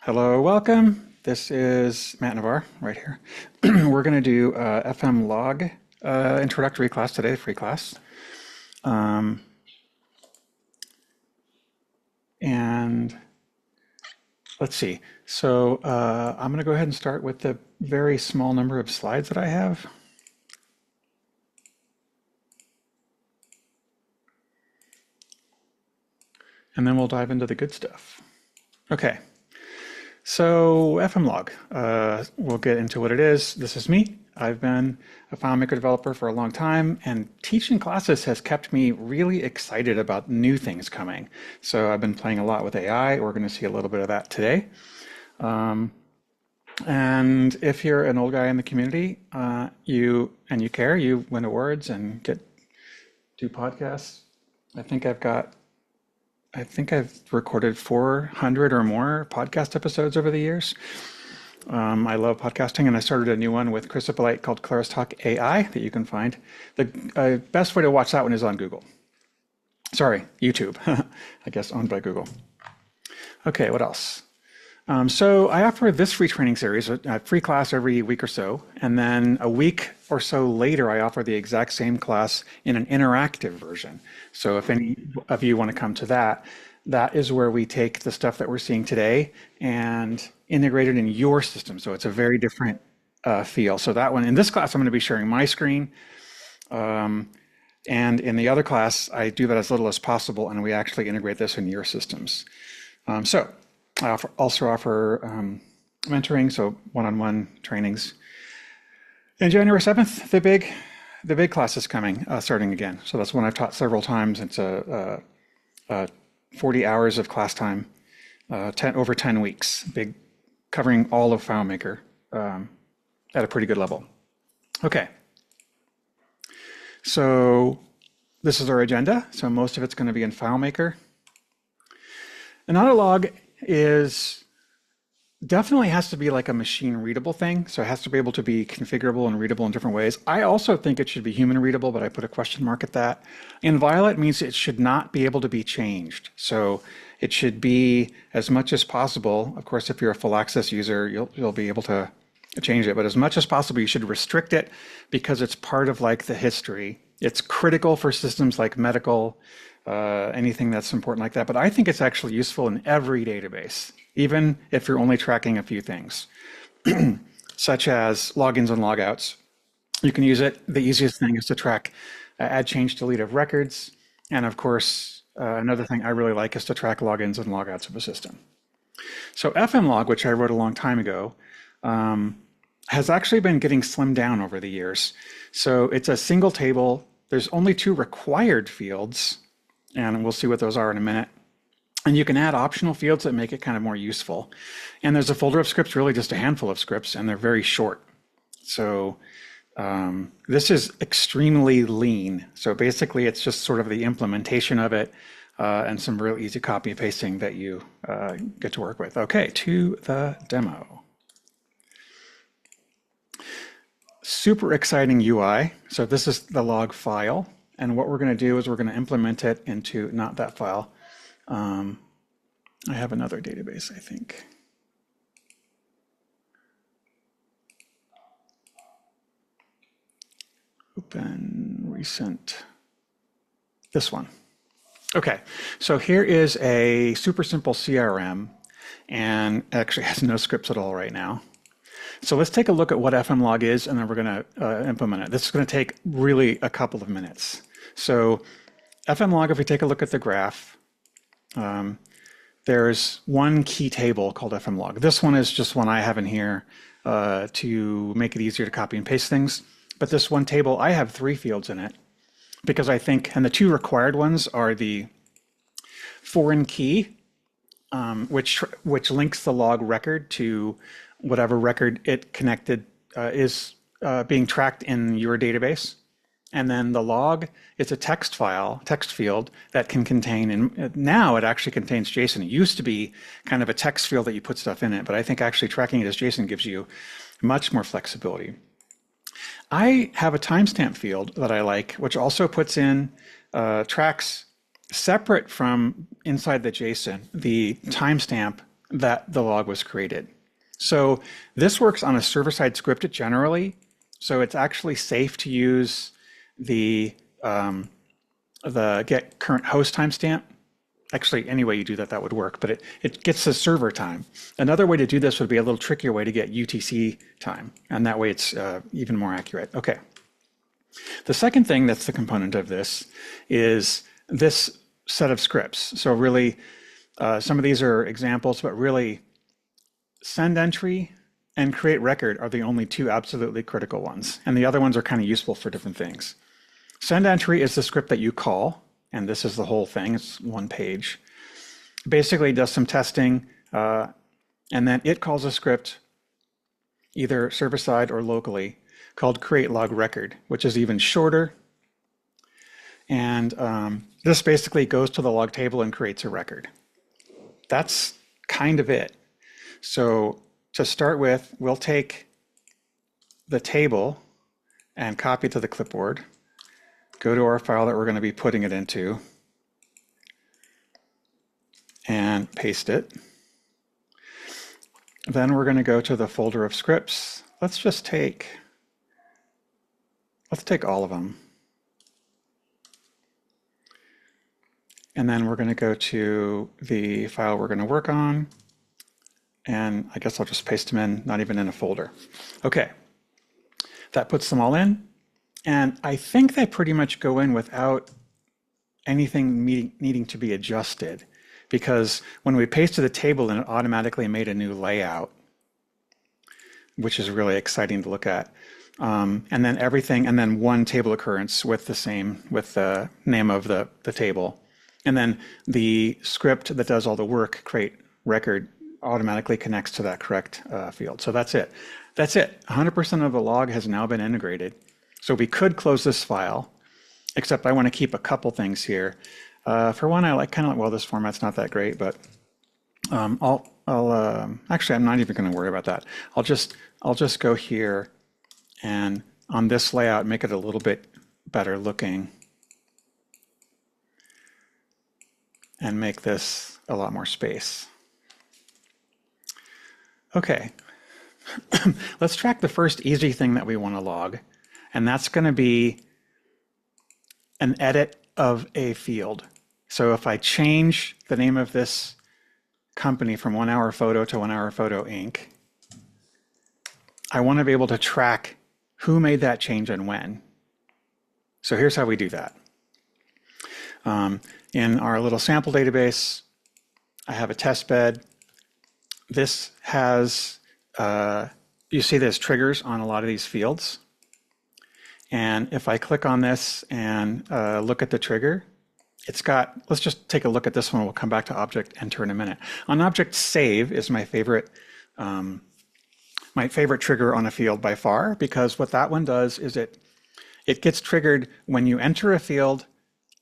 Hello, welcome. This is Matt Navarre right here. We're going to do fmLog introductory class today, free class. Um, and let's see. So I'm going to go ahead and start with the very small number of slides that I have. And then we'll dive into the good stuff. Okay. So fmLog, we'll get into what it is. This is me. I've been a FileMaker developer for a long time, and teaching classes has kept me really excited about new things coming. So I've been playing a lot with AI. We're going to see a little bit of that today. And if you're an old guy in the community, you care, you win awards and do podcasts. I think I've recorded 400 or more podcast episodes over the years. I love podcasting, and I started a new one with Chris Polite called Claris Talk AI that you can find. The best way to watch that one is on Google. Sorry, YouTube, I guess owned by Google. Okay, what else? So I offer this free training series, a free class every week or so, and then a week or so later I offer the exact same class in an interactive version. So if any of you want to come to that, that is where we take the stuff that we're seeing today and integrate it in your system. So it's a very different feel. So that one, in this class, I'm going to be sharing my screen. And in the other class, I do that as little as possible, and we actually integrate this in your systems. I also offer mentoring, so one-on-one trainings. And January 7th, the big class is coming, starting again. So that's one I've taught several times. It's 40 hours of class time, over 10 weeks, covering all of FileMaker at a pretty good level. Okay. So this is our agenda. So most of it's going to be in FileMaker. An audit log definitely has to be like a machine readable thing. So it has to be able to be configurable and readable in different ways. I also think it should be human readable, but I put a question mark at that. Inviolate means it should not be able to be changed. So it should be as much as possible. Of course, if you're a full access user, you'll be able to change it, but as much as possible, you should restrict it because it's part of like the history. It's critical for systems like medical, anything that's important like that. But I think it's actually useful in every database, even if you're only tracking a few things, such as logins and logouts. You can use it. The easiest thing is to track add, change, delete of records. And of course, another thing I really like is to track logins and logouts of a system. So fmLog, which I wrote a long time ago, has actually been getting slimmed down over the years. So it's a single table. There's only 2 required fields, and we'll see what those are in a minute. And you can add optional fields that make it kind of more useful. And there's a folder of scripts, really just a handful of scripts, and they're very short. So this is extremely lean. So basically, it's just sort of the implementation of it and some real easy copy and pasting that you get to work with. Okay, to the demo. Super exciting UI. So this is the log file. And what we're going to do is we're going to implement it into not that file. I have another database, I think. Open recent. This one. Okay, so here is a super simple CRM, and it actually has no scripts at all right now. So let's take a look at what fmLog is, and then we're going to implement it. This is going to take really a couple of minutes. So fmLog, if we take a look at the graph, there's one key table called fmLog. This one is just one I have in here to make it easier to copy and paste things. But this one table, I have 3 fields in it because I think, and the 2 required ones are the foreign key, which links the log record to whatever record it connected is being tracked in your database. And then the log is a text field that can contain, and now it actually contains JSON. It used to be kind of a text field that you put stuff in it, but I think actually tracking it as JSON gives you much more flexibility. I have a timestamp field that I like, which also puts in tracks separate from inside the JSON, the timestamp that the log was created. So this works on a server-side script generally. So it's actually safe to use the get current host timestamp. Actually, any way you do that, that would work, but it gets the server time. Another way to do this would be a little trickier way to get UTC time, and that way it's even more accurate. Okay. The second thing that's the component of this is this set of scripts. So really, some of these are examples, but really send entry and create record are the only two absolutely critical ones. And the other ones are kind of useful for different things. Send entry is the script that you call, and this is the whole thing. It's one page. Basically does some testing, and then it calls a script either server-side or locally called create log record, which is even shorter. And this basically goes to the log table and creates a record. That's kind of it. So to start with, we'll take the table and copy it to the clipboard, go to our file that we're going to be putting it into, and paste it. Then we're going to go to the folder of scripts. Let's take all of them. And then we're going to go to the file we're going to work on. And I guess I'll just paste them in, not even in a folder. Okay, that puts them all in. And I think they pretty much go in without anything needing to be adjusted, because when we pasted the table in, it automatically made a new layout, which is really exciting to look at. And then everything, and then one table occurrence with the name of the table. And then the script that does all the work, create record, automatically connects to that correct field. So that's it. That's it. 100% of the log has now been integrated. So we could close this file, except I want to keep a couple things here. For one, I kind of like, well, this format's not that great, but actually, I'm not even going to worry about that. I'll just go here and on this layout, make it a little bit better looking and make this a lot more space. Okay, let's track the first easy thing that we want to log, and that's going to be an edit of a field. So if I change the name of this company from 1 Hour Photo to 1 Hour Photo Inc., I want to be able to track who made that change and when. So here's how we do that. In our little sample database, I have a test bed. This has, you see there's triggers on a lot of these fields. And if I click on this and look at the trigger, it's got, let's just take a look at this one. We'll come back to object enter in a minute. On object save is my favorite trigger on a field by far, because what that one does is it gets triggered when you enter a field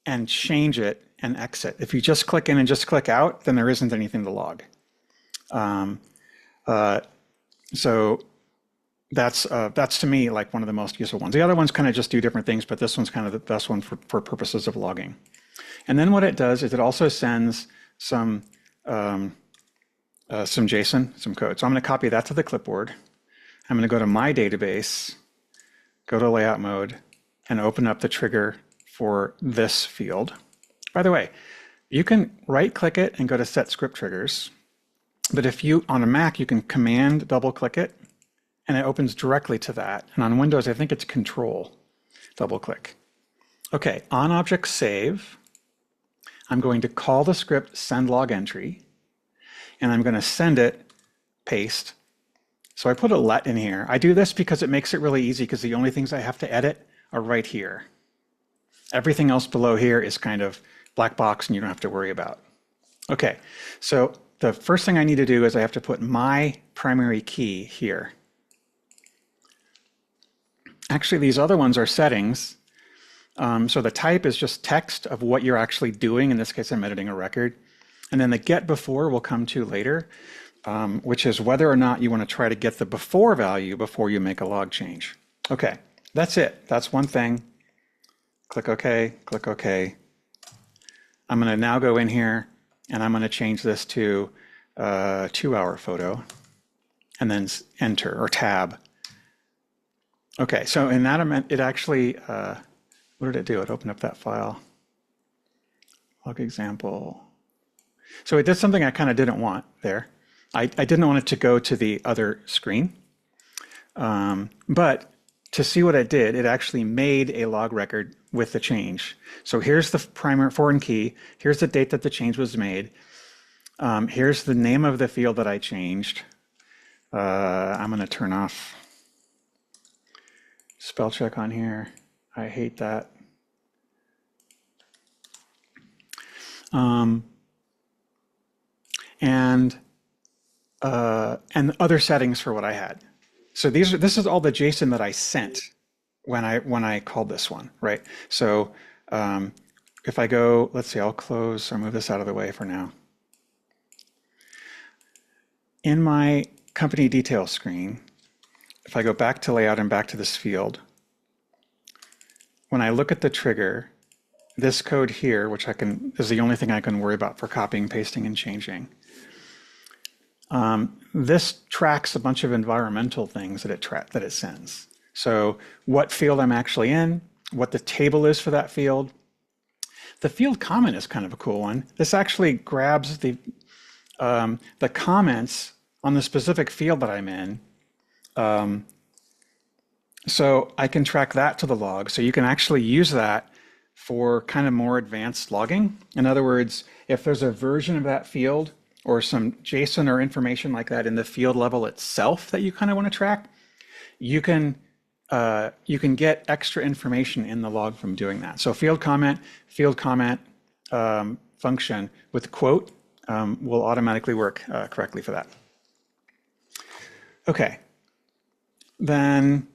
and change it and exit. If you just click in and just click out, then there isn't anything to log. So that's to me like one of the most useful ones. The other ones kind of just do different things, but this one's kind of the best one for purposes of logging. And then what it does is it also sends some JSON, some code. So I'm going to copy that to the clipboard. I'm going to go to my database, go to layout mode, and open up the trigger for this field. By the way, you can right-click it and go to Set Script Triggers. But if you, on a Mac, you can Command double-click it, and it opens directly to that. And on Windows, I think it's Control double-click. Okay, on object save, I'm going to call the script send log entry, and I'm going to send it paste. So I put a let in here. I do this because it makes it really easy, because the only things I have to edit are right here. Everything else below here is kind of black box and you don't have to worry about. Okay, so the first thing I need to do is I have to put my primary key here. Actually, these other ones are settings. So the type is just text of what you're actually doing. In this case, I'm editing a record. And then the get before will come to later, which is whether or not you want to try to get the before value before you make a log change. Okay, that's it. That's one thing. Click OK, click OK. I'm going to now go in here and I'm going to change this to 2-hour photo, and then enter or tab. Okay, so in that it actually, what did it do? It opened up that file. Log example. So it did something I kind of didn't want there. I didn't want it to go to the other screen. But to see what it did, it actually made a log record with the change. So here's the primary foreign key. Here's the date that the change was made. Here's the name of the field that I changed. I'm going to turn off spell check on here. I hate that. And other settings for what I had. So this is all the JSON that I sent when I called this one, right? So if I go, let's see, I'll close or move this out of the way for now. In my company details screen, if I go back to layout and back to this field, when I look at the trigger, this code here, which is the only thing I can worry about for copying, pasting, and changing. This tracks a bunch of environmental things that it sends. So what field I'm actually in, what the table is for that field. The field comment is kind of a cool one. This actually grabs the comments on the specific field that I'm in. So I can track that to the log. So you can actually use that for kind of more advanced logging. In other words, if there's a version of that field or some JSON or information like that in the field level itself that you kind of want to track, you can get extra information in the log from doing that. So field comment function with quote will automatically work correctly for that. Okay. Then,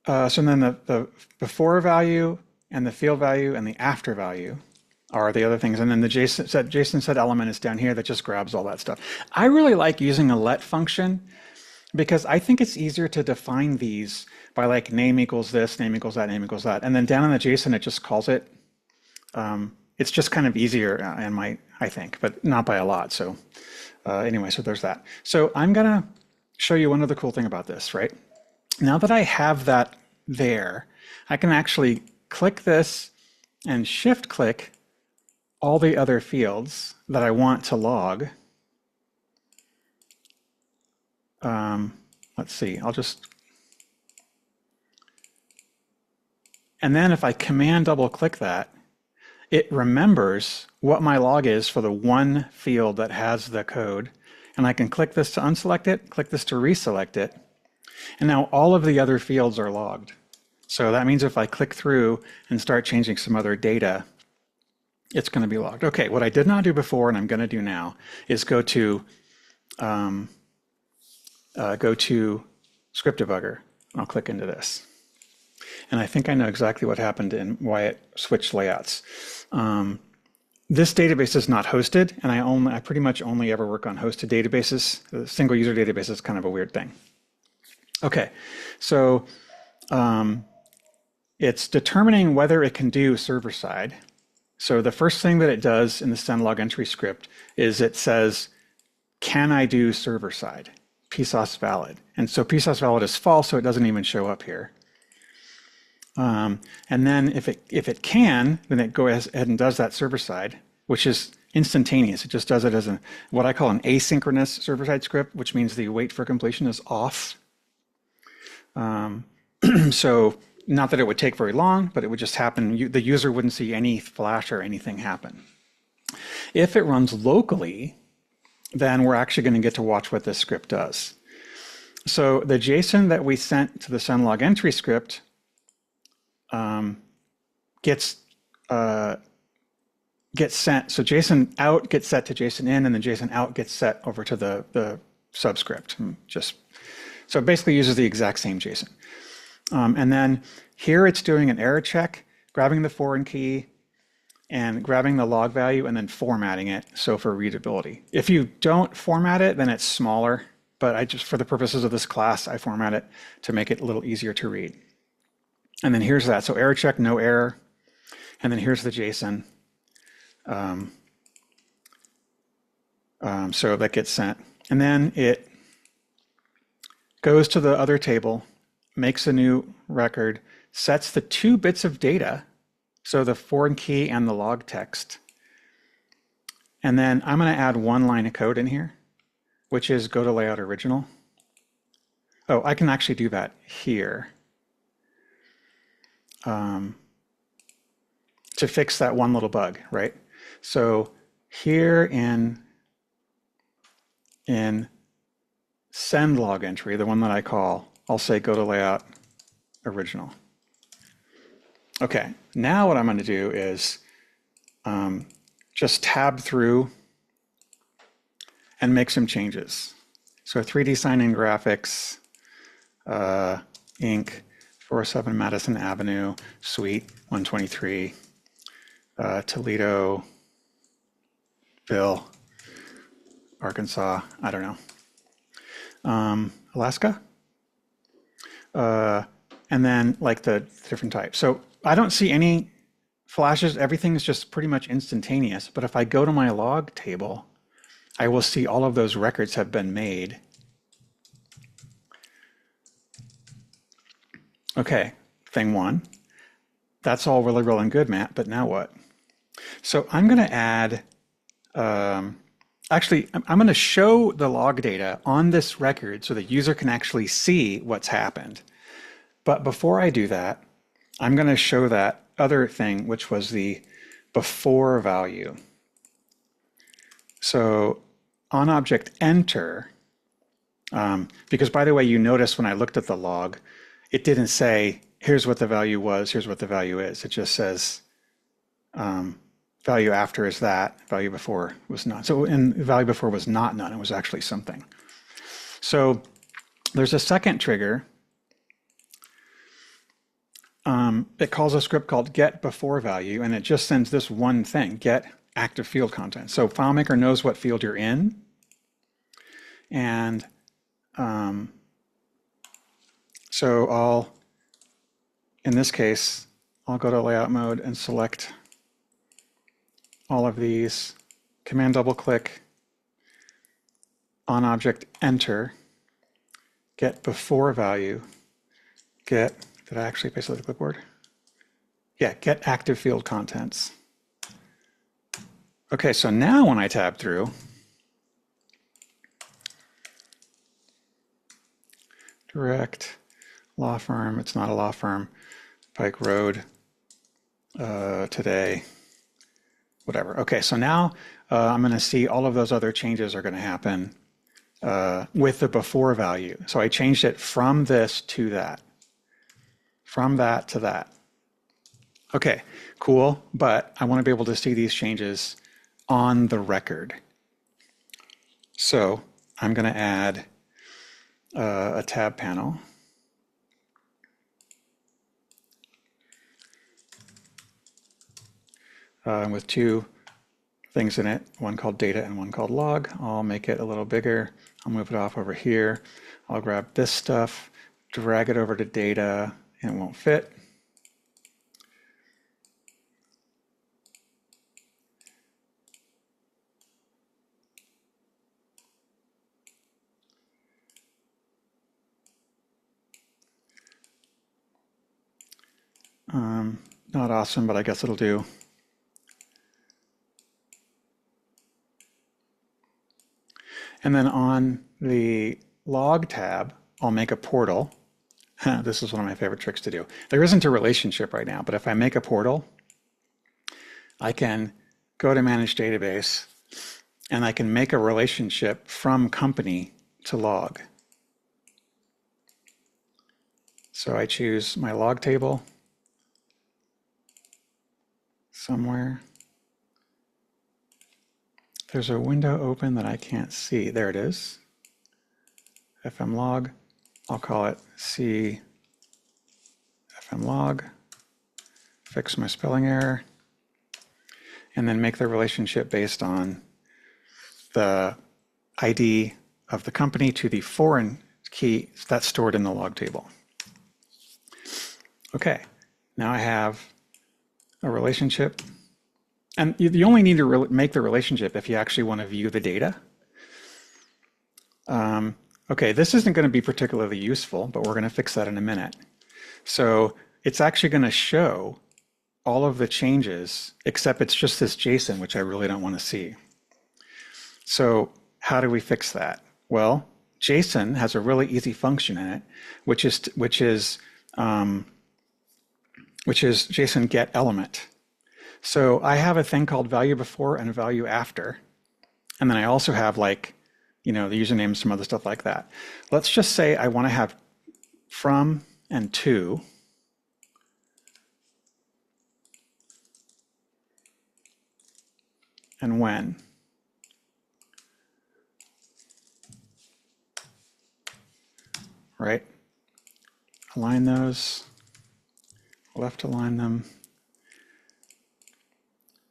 so then the before value and the field value and the after value are the other things. And then the JSON set element is down here that just grabs all that stuff. I really like using a let function because I think it's easier to define these by like name equals this, name equals that, name equals that. And then down in the JSON, it just calls it. It's just kind of easier I think, but not by a lot. So anyway, so there's that. So I'm gonna show you one other cool thing about this, right? Now that I have that there, I can actually click this and shift click all the other fields that I want to log. Let's see, and then if I command double click that, it remembers what my log is for the one field that has the code. And I can click this to unselect it, click this to reselect it. And now all of the other fields are logged. So that means if I click through and start changing some other data, it's going to be logged. Okay, what I did not do before and I'm going to do now is go to script debugger. I'll click into this. And I think I know exactly what happened and why it switched layouts. This database is not hosted, and I pretty much only ever work on hosted databases. The single user database is kind of a weird thing. Okay, so it's determining whether it can do server side. So the first thing that it does in the send log entry script is it says, can I do server side? PSOS valid. And so PSOS valid is false, so it doesn't even show up here. And then if it can, then it goes ahead and does that server side, which is instantaneous. It just does it as what I call an asynchronous server side script, which means the wait for completion is off. So not that it would take very long, but it would just happen. The user wouldn't see any flash or anything happen. If it runs locally, then we're actually going to get to watch what this script does. So the JSON that we sent to the send log entry script gets sent. So JSON out gets set to JSON in, and then JSON out gets set over to the subscript. So it basically uses the exact same JSON. And then here it's doing an error check, grabbing the foreign key and grabbing the log value and then formatting it. So for readability, if you don't format it, then it's smaller, but for the purposes of this class, I format it to make it a little easier to read. And then here's that. So error check, no error. And then here's the JSON. So that gets sent. And then it goes to the other table, makes a new record, sets the 2 bits of data, so the foreign key and the log text. And then I'm going to add 1 line of code in here, which is go to layout original. Oh, I can actually do that here to fix that one little bug, right? So here in send log entry, the one that I call, I'll say go to layout original. Okay, now what I'm going to do is just tab through and make some changes. So 3D sign in graphics, Inc., 407 Madison Avenue, Suite 123, Toledo, Ville, Arkansas, I don't know, Alaska, and then like the different types. So I don't see any flashes. Everything is just pretty much instantaneous. But if I go to my log table, I will see all of those records have been made. Okay, thing 1. That's all really well and good, Matt, but now what? So I'm going to add, actually, I'm going to show the log data on this record so the user can actually see what's happened. But before I do that, I'm going to show that other thing, which was the before value. So on object enter, because by the way, you notice when I looked at the log, it didn't say, here's what the value was, here's what the value is. It just says value after is that, value before was not. So and value before was not none, it was actually something. So there's a second trigger. It calls a script called get before value, and it just sends this one thing, get active field content. So FileMaker knows what field you're in. And so I'll, in this case, I'll go to layout mode and select all of these, command double click, on object enter, get before value, get, did I actually paste the clipboard? Yeah, get active field contents. Okay, so now when I tab through, direct, law firm, it's not a law firm, Pike Road, today, whatever. Okay, so now I'm going to see all of those other changes are going to happen with the before value. So I changed it from this to that, from that to that. Okay, cool, but I want to be able to see these changes on the record. So I'm going to add a tab panel. With 2 things in it, one called data and one called log. I'll make it a little bigger. I'll move it off over here. I'll grab this stuff, drag it over to data, and it won't fit. Not awesome, but I guess it'll do. And then on the log tab, I'll make a portal. This is one of my favorite tricks to do. There isn't a relationship right now, but if I make a portal, I can go to manage database and I can make a relationship from company to log. So I choose my log table somewhere. There's a window open that I can't see. There it is. fmLog. I'll call it C fmLog. Fix my spelling error. And then make the relationship based on the ID of the company to the foreign key that's stored in the log table. Okay, now I have a relationship. And you only need to make the relationship if you actually want to view the data. Okay, this isn't going to be particularly useful, but we're going to fix that in a minute. So it's actually going to show all of the changes, except it's just this JSON, which I really don't want to see. So how do we fix that? Well, JSON has a really easy function in it, which is JSON get element. So I have a thing called value before and value after, and then I also have like, the username, some other stuff like that. Let's just say I want to have from and to. And when. Right? Align those, left align them.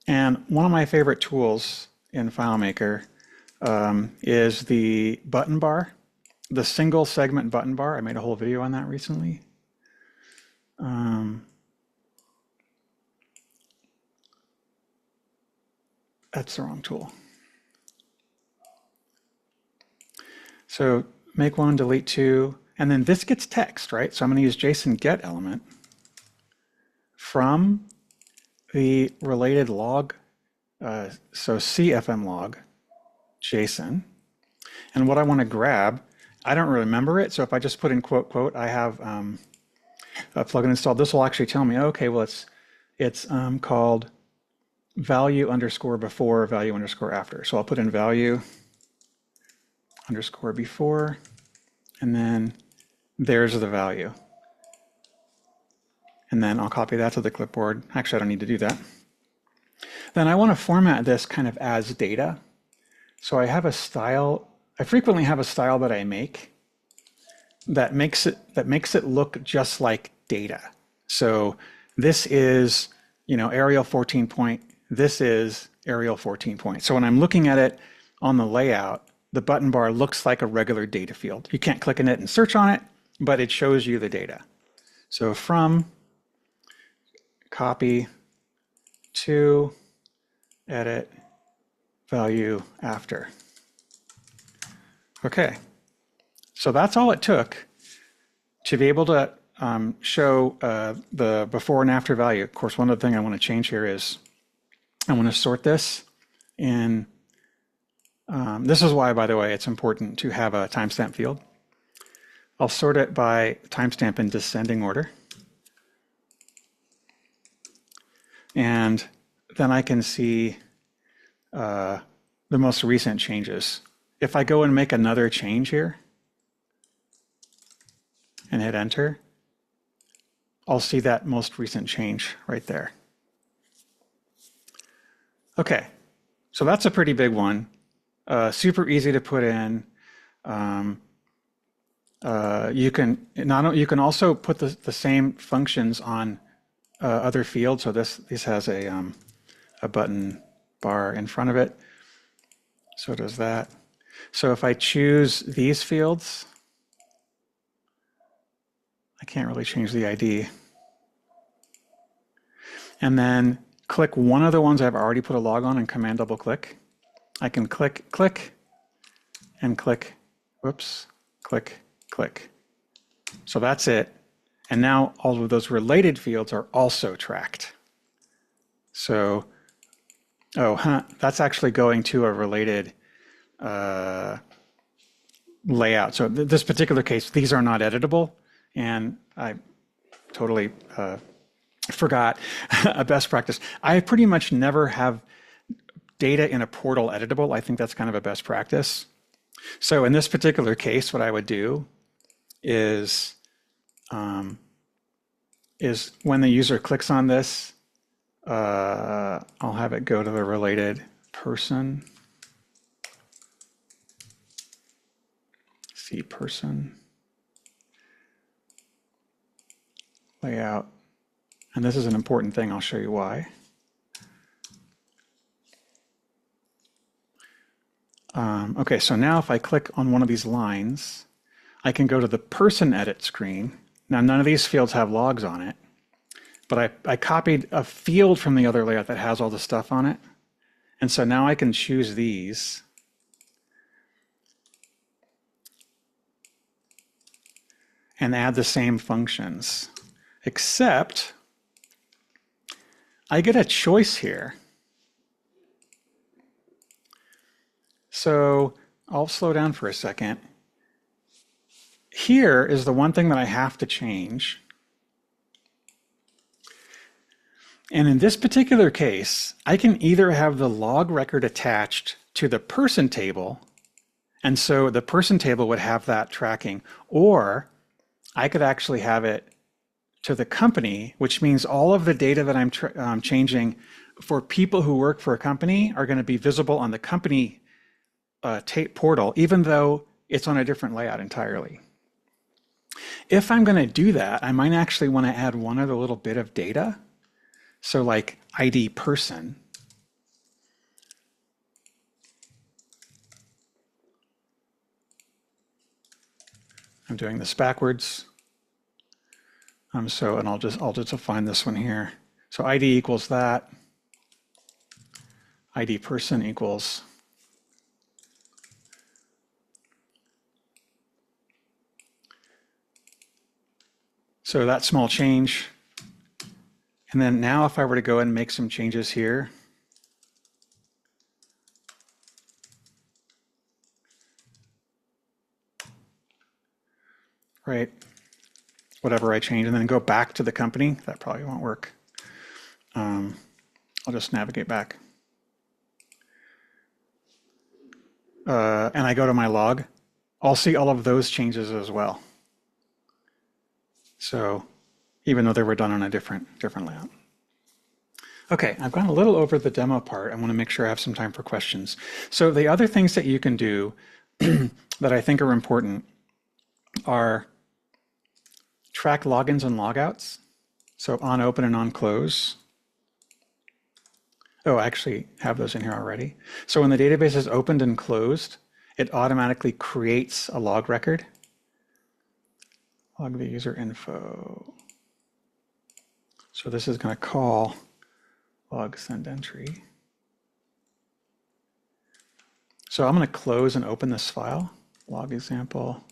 And one of my favorite tools in FileMaker is the button bar, the single segment button bar. I made a whole video on that recently. That's the wrong tool. So make one, delete two, and then this gets text, right? So I'm going to use JSON get element from the related log, so fmLog JSON. And what I want to grab, I don't remember it, so if I just put in quote, quote, I have a plugin installed. This will actually tell me, okay, well, it's called value underscore before, value underscore after. So I'll put in value underscore before, and then there's the value. And then I'll copy that to the clipboard. Actually, I don't need to do that. Then I want to format this kind of as data. So I have a style. I frequently have a style that I make that makes it look just like data. So this is, Arial 14 point. This is Arial 14 point. So when I'm looking at it on the layout, the button bar looks like a regular data field. You can't click in it and search on it, but it shows you the data. So from, copy, to, edit, value after. Okay, so that's all it took to be able to show the before and after value. Of course, one other thing I want to change here is I want to sort this in, this is why, by the way, it's important to have a timestamp field. I'll sort it by timestamp in descending order. And then I can see the most recent changes. If I go and make another change here and hit enter, I'll see that most recent change right there. Okay, so that's a pretty big one. Super easy to put in. You can also put the same functions on other fields. So this has a button bar in front of it. So it does that. So if I choose these fields, I can't really change the ID. And then click one of the ones I've already put a log on and command double click. I can click, and click, whoops, click. So that's it. And now all of those related fields are also tracked. So, that's actually going to a related layout. So this particular case, these are not editable. And I totally forgot a best practice. I pretty much never have data in a portal editable. I think that's kind of a best practice. So in this particular case, what I would do is when the user clicks on this, I'll have it go to the related person. See person. Layout. And this is an important thing. I'll show you why. Okay, so now if I click on one of these lines, I can go to the person edit screen. Now, none of these fields have logs on it, but I copied a field from the other layout that has all the stuff on it. And so now I can choose these. and add the same functions, except I get a choice here. So I'll slow down for a second. Here is the one thing that I have to change. And in this particular case, I can either have the log record attached to the person table, and so the person table would have that tracking, or I could actually have it to the company, which means all of the data that I'm changing for people who work for a company are going to be visible on the company portal, even though it's on a different layout entirely. If I'm going to do that, I might actually want to add one other little bit of data. So like ID person. I'm doing this backwards. And I'll just define this one here. So ID equals that. ID person equals. So that small change. And then now if I were to go and make some changes here, right, whatever I change, and then go back to the company, that probably won't work. I'll just navigate back. And I go to my log, I'll see all of those changes as well. So even though they were done on a different layout. Okay, I've gone a little over the demo part. I want to make sure I have some time for questions. So the other things that you can do that I think are important are track logins and logouts. So on open and on close. Oh, I actually have those in here already. So when the database is opened and closed, it automatically creates a log record. Log the user info. So this is going to call log send entry. So I'm going to close and open this file, log example,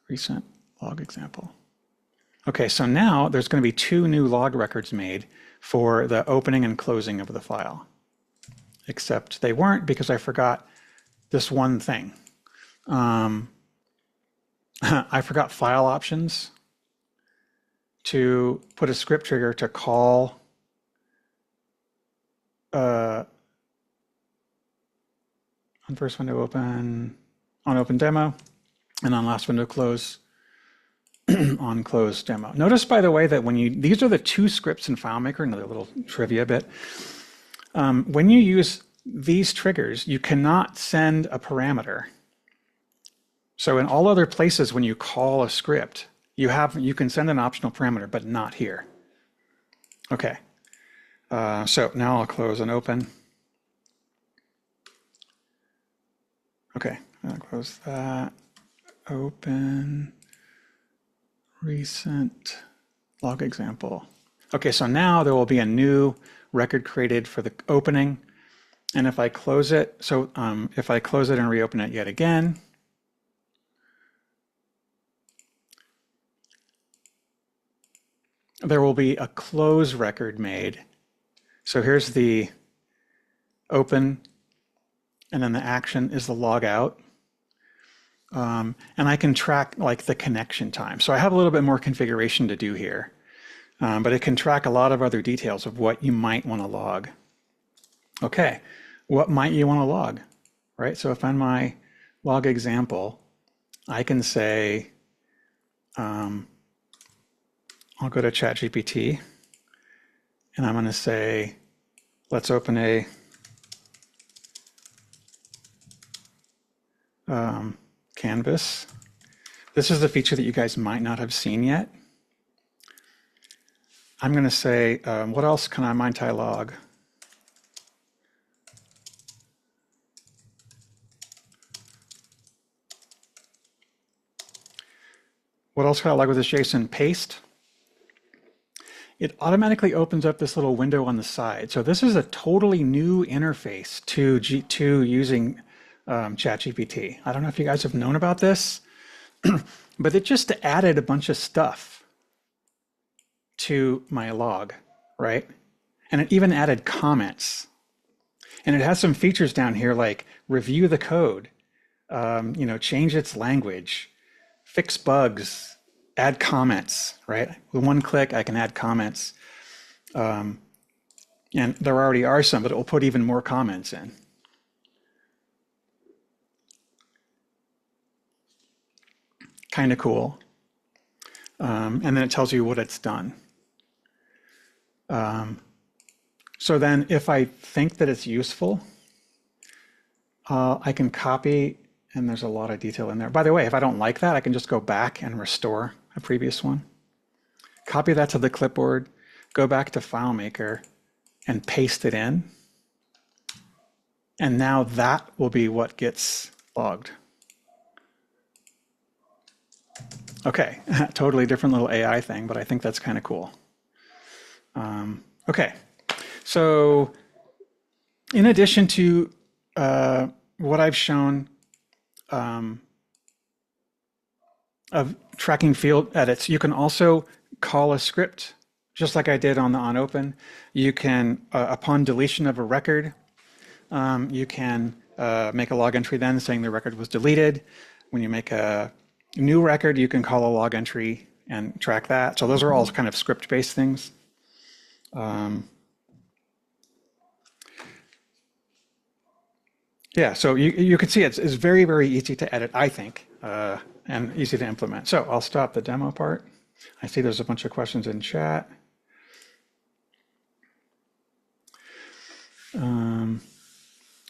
recent log example. Okay, so now there's going to be 2 new log records made for the opening and closing of the file, except they weren't because I forgot this one thing. I forgot file options to put a script trigger to call on first window open, on open demo, and on last window close, on close demo. Notice, by the way, that when these are the 2 scripts in FileMaker, another little trivia bit. When you use these triggers, you cannot send a parameter. So in all other places, when you call a script, you can send an optional parameter, but not here. Okay, so now I'll close and open. Okay, I'll close that, open, recent log example. Okay, so now there will be a new record created for the opening. And if I close it, so if I close it and reopen it yet again, there will be a close record made. So here's the open, and then the action is the log out. And I can track like the connection time. So I have a little bit more configuration to do here, but it can track a lot of other details of what you might want to log. Okay, what might you want to log, right? So if on my log example, I can say, I'll go to ChatGPT and I'm going to say, let's open a canvas. This is the feature that you guys might not have seen yet. I'm going to say, what else can I multi-log? What else can I log with this JSON? Paste. It automatically opens up this little window on the side. So this is a totally new interface to using ChatGPT. I don't know if you guys have known about this, but it just added a bunch of stuff to my log, right? And it even added comments. And it has some features down here like review the code, change its language, fix bugs, add comments, right? With one click, I can add comments. And there already are some, but it will put even more comments in. Kind of cool. And then it tells you what it's done. So then if I think that it's useful, I can copy, and there's a lot of detail in there. By the way, if I don't like that, I can just go back and restore a previous one. Copy that to the clipboard, go back to FileMaker, and paste it in. And now that will be what gets logged. Okay, totally different little AI thing, but I think that's kind of cool. Okay, so in addition to what I've shown of tracking field edits, you can also call a script, just like I did on the onOpen. You can, upon deletion of a record, you can make a log entry then saying the record was deleted. When you make a new record, you can call a log entry and track that. So those are all kind of script-based things. Yeah, so you can see it's very, very easy to edit, I think, and easy to implement. So I'll stop the demo part. I see there's a bunch of questions in chat.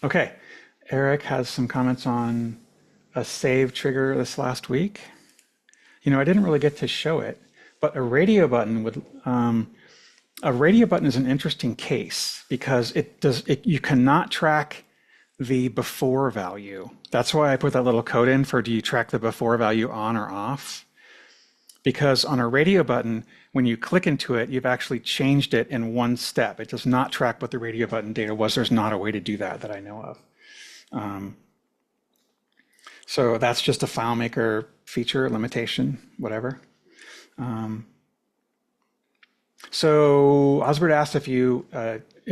Okay, Eric has some comments on a save trigger this last week. You know, I didn't really get to show it, but a radio button would, a radio button is an interesting case because you cannot track the before value. That's why I put that little code in for do you track the before value on or off? Because on a radio button, when you click into it, you've actually changed it in one step. It does not track what the radio button data was. There's not a way to do that I know of. So that's just a FileMaker feature, limitation, whatever. So Osbert asked if you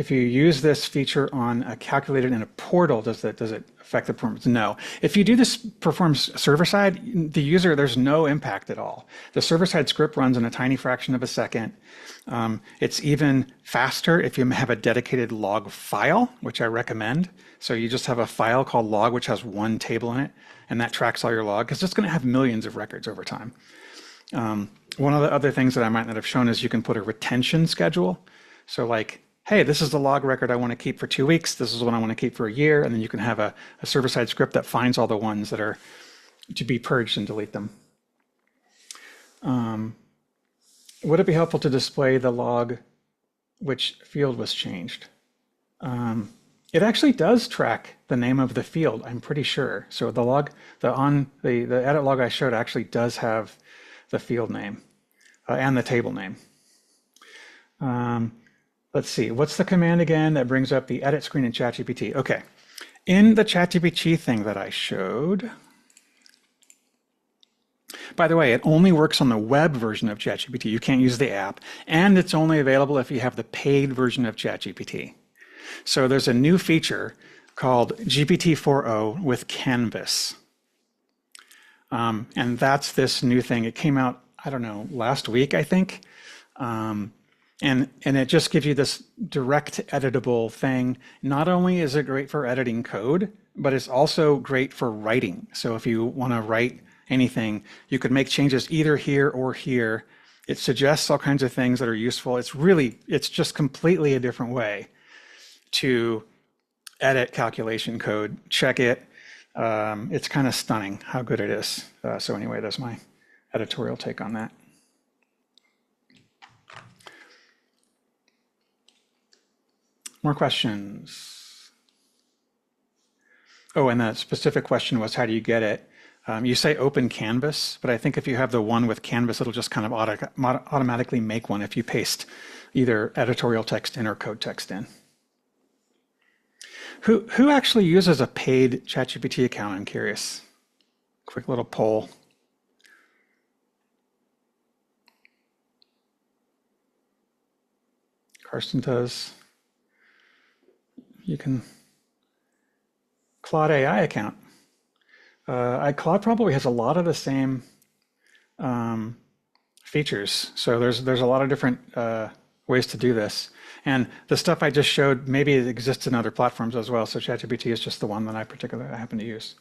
use this feature on a calculator in a portal, does it affect the performance? No. If you do this performs server-side, the user, there's no impact at all. The server-side script runs in a tiny fraction of a second. It's even faster if you have a dedicated log file, which I recommend. So you just have a file called log, which has one table in it, and that tracks all your log, because it's going to have millions of records over time. One of the other things that I might not have shown is you can put a retention schedule. So like, hey, this is the log record I want to keep for 2 weeks. This is what I want to keep for a year. And then you can have a server-side script that finds all the ones that are to be purged and delete them. Would it be helpful to display the log which field was changed? It actually does track the name of the field, I'm pretty sure. So the log, the edit log I showed actually does have the field name and the table name. Let's see, what's the command again that brings up the edit screen in ChatGPT? Okay, in the ChatGPT thing that I showed, by the way, it only works on the web version of ChatGPT. You can't use the app, and it's only available if you have the paid version of ChatGPT. So there's a new feature called GPT-4o with Canvas. And that's this new thing. It came out, I don't know, last week, I think. And it just gives you this direct editable thing. Not only is it great for editing code, but it's also great for writing. So if you want to write anything, you could make changes either here or here. It suggests all kinds of things that are useful. It's just completely a different way to edit calculation code. Check it. It's kind of stunning how good it is. So anyway, that's my editorial take on that. More questions? Oh, and the specific question was, how do you get it? You say open Canvas, but I think if you have the one with Canvas, it'll just kind of automatically make one if you paste either editorial text in or code text in. Who actually uses a paid ChatGPT account? I'm curious. Quick little poll. Carsten does. You can Claude AI account. Claude probably has a lot of the same features. So there's a lot of different ways to do this. And the stuff I just showed, maybe it exists in other platforms as well. So ChatGPT is just the one that I happen to use.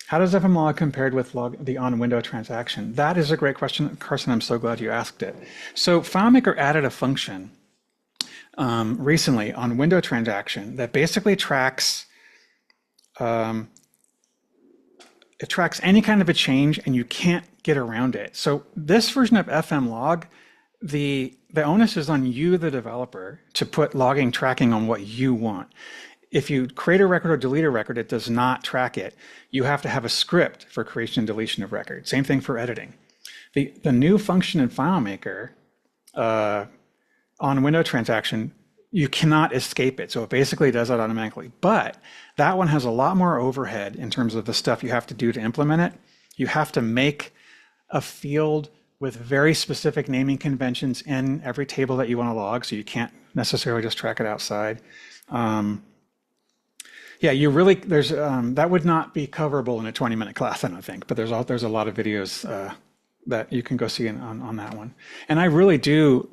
How does fmLog compared with the on-window transaction? That is a great question, Carson. I'm so glad you asked it. So FileMaker added a function recently on window transaction that basically tracks it tracks any kind of a change, and you can't get around it. So this version of fmLog, the onus is on you, the developer, to put logging tracking on what you want. If you create a record or delete a record, it does not track it. You have to have a script for creation and deletion of records. Same thing for editing. The new function in FileMaker on window transaction, you cannot escape it. So it basically does that automatically. But that one has a lot more overhead in terms of the stuff you have to do to implement it. You have to make a field with very specific naming conventions in every table that you want to log, so you can't necessarily just track it outside. Yeah, that would not be coverable in a 20-minute class, I don't think, but there's a lot of videos that you can go see on that one. And I really do,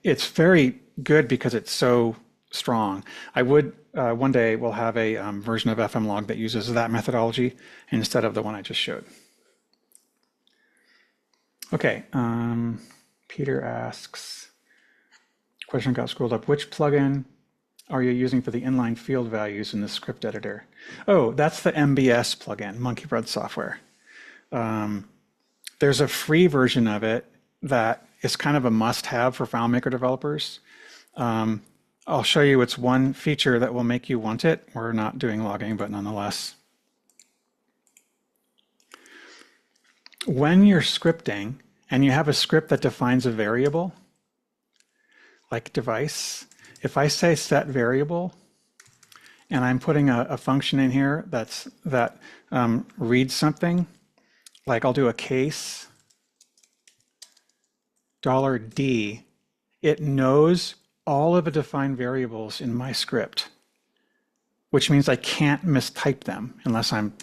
it's very good because it's so strong. I would, one day we'll have a version of fmLog that uses that methodology instead of the one I just showed. Okay, Peter asks, question got scrolled up, which plugin are you using for the inline field values in the script editor? Oh, that's the MBS plugin, Monkey Bread Software. There's a free version of it that is kind of a must-have for FileMaker developers. I'll show you it's one feature that will make you want it. We're not doing logging, but nonetheless. When you're scripting and you have a script that defines a variable, like device, if I say set variable, and I'm putting a function in here that reads something, like I'll do a case $D, it knows all of the defined variables in my script, which means I can't mistype them unless I'm,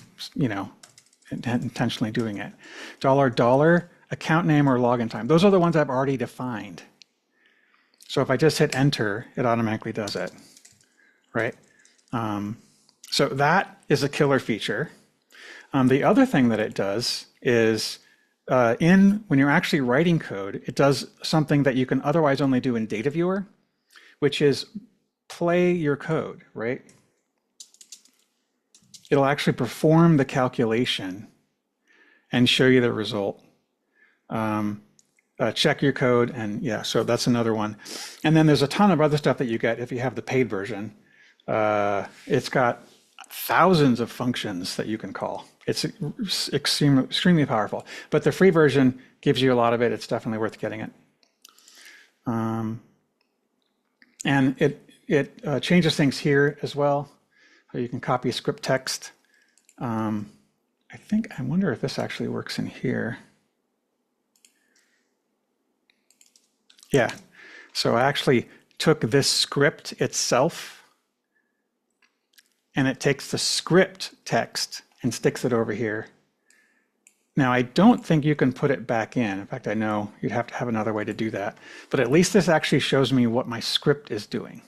intentionally doing it. $, account name, or login time. Those are the ones I've already defined. So if I just hit enter, it automatically does it, right? So that is a killer feature. The other thing that it does is when you're actually writing code, it does something that you can otherwise only do in Data Viewer, which is play your code, right? It'll actually perform the calculation and show you the result. Check your code, and yeah, so that's another one. And then there's a ton of other stuff that you get if you have the paid version. It's got thousands of functions that you can call. It's extremely powerful, but the free version gives you a lot of it. It's definitely worth getting it. And it changes things here as well. So you can copy script text. I wonder if this actually works in here. Yeah, so I actually took this script itself, and it takes the script text and sticks it over here. Now, I don't think you can put it back in. In fact, I know you'd have to have another way to do that. But at least this actually shows me what my script is doing.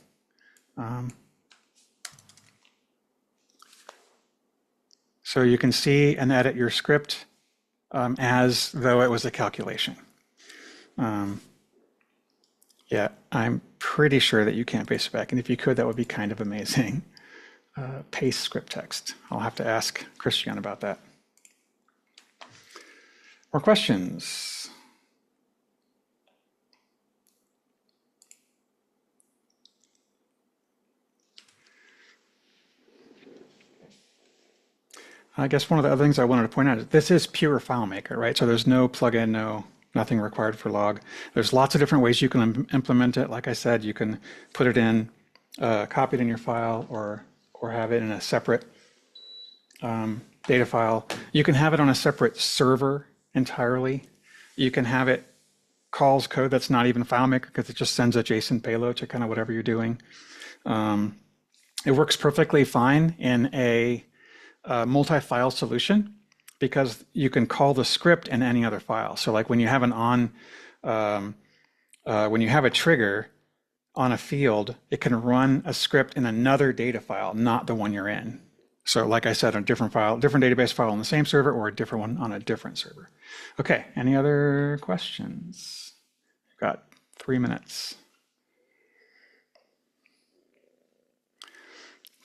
So you can see and edit your script as though it was a calculation. Yeah, I'm pretty sure that you can't paste it back. And if you could, that would be kind of amazing. Paste script text. I'll have to ask Christian about that. More questions? I guess one of the other things I wanted to point out is this is Pure-FileMaker, right? So there's no plugin, nothing required for log. There's lots of different ways you can implement it. Like I said, you can put it in, copy it in your file, or have it in a separate data file. You can have it on a separate server entirely. You can have it calls code that's not even FileMaker because it just sends a JSON payload to kind of whatever you're doing. It works perfectly fine in a multi-file solution because you can call the script in any other file. So like when you have when you have a trigger on a field, it can run a script in another data file, not the one you're in. So like I said, a different file, different database file on the same server or a different one on a different server. Okay, any other questions? We've got 3 minutes.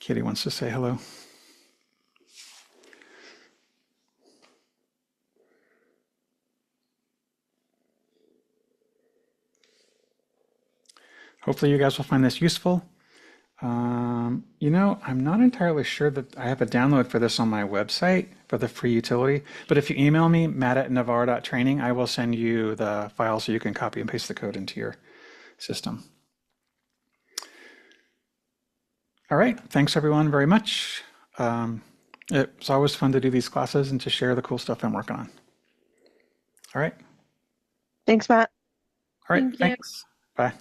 Kitty wants to say hello. Hopefully you guys will find this useful. You know, I'm not entirely sure that I have a download for this on my website for the free utility, but if you email me, matt@navarre.training, I will send you the file so you can copy and paste the code into your system. All right, thanks everyone very much. It's always fun to do these classes and to share the cool stuff I'm working on. All right. Thanks, Matt. All right, thanks. Bye.